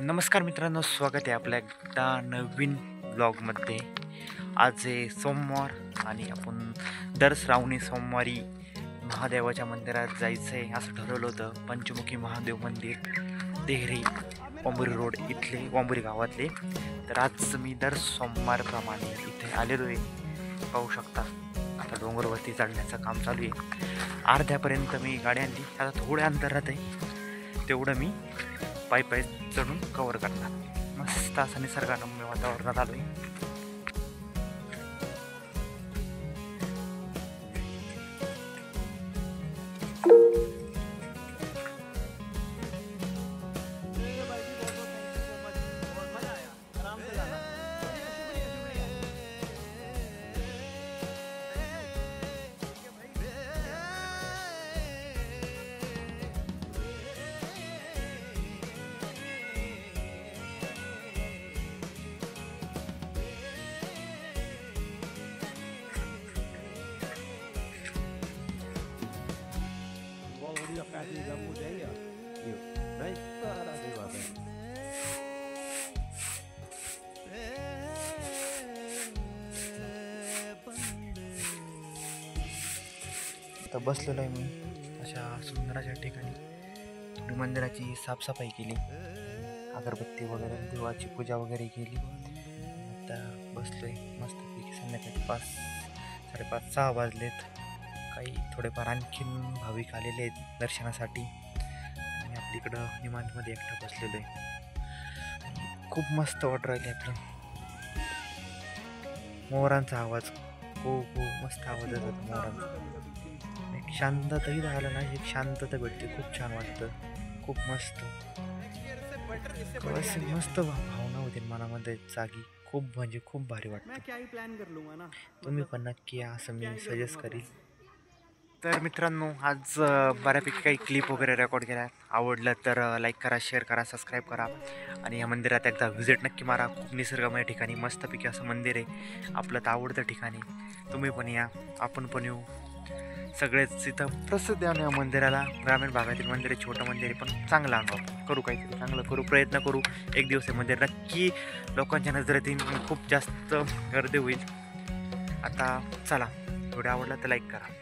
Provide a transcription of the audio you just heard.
नमस्कार मित्रांनो, स्वागत आहे आपल्या एकदा नवीन ब्लॉगमध्ये. आज आहे सोमवार आणि आपण दर श्रावणी सोमवारी महादेवाच्या मंदिरात जायचं आहे असं ठरवलं होतं. पंचमुखी महादेव मंदिर, देहरी, वांबुरी रोड इथले, वांबुरी गावातले. तर आज मी दर सोमवारप्रमाणे इथे आलेलो आहे. पाहू शकता आता डोंगरवरती चढण्याचं काम चालू आहे. अर्ध्यापर्यंत मी गाडी आणली, आता थोड्या अंतरात आहे, तेवढं मी पायी चढून कव्हर करणार. मस्त असं निसर्गरम्य वातावरणात आलोय. Kasih kamu daya, yuk naik ke arah dewasa. आता बसलेलो आहे मी अशा सुंदर अशा ठिकाणी. थोडी मंदिराची साफसफाई केली, अगरबत्ती वगैरे, देवाची पूजा वगैरे केली. आता बसलोय मस्तपैकी. संध्याकाळी 5:30-6 वाजलेत. काही थोडेफार आणखीन भाविक आलेले आहेत दर्शनासाठी आणि आपलीकडं निवांतमध्ये एकटं बसलेलो आहे. खूप मस्त वाटत राहिले. आपलं मोरांचा आवाज खूप मस्त आवाज येतो मोरांचा. एक शांतताही राहिलं ना, एक शांतता भेटते, खूप छान वाटतं. खूप मस्त मस्त भावना होती मनामध्ये जागी. खूप म्हणजे खूप भारी वाटतं. तुम्ही पण नक्की या असं मी सजेस्ट करील. तर मित्रांनो, आज बऱ्यापैकी काही क्लिप वगैरे रेकॉर्ड केल्या. आवडलं तर लाईक करा, शेअर करा, सबस्क्राईब करा आणि या मंदिरात एकदा व्हिजिट नक्की मारा. खूप निसर्गमय ठिकाणी मस्तपैकी असं मंदिर आहे. आपलं तर आवडतं ठिकाणी. तुम्ही पण या, आपण पण येऊ. सगळेच इथं प्रसिद्ध आहे या मंदिराला. ग्रामीण भागातील मंदिर आहे, छोटं मंदिर आहे, पण चांगलं अनुभव करू, काहीतरी चांगलं करू, प्रयत्न करू. एक दिवस हे मंदिर नक्की लोकांच्या नजरेत खूप जास्त गर्दी होईल. आता चला, व्हिडिओ आवडला तर लाईक करा.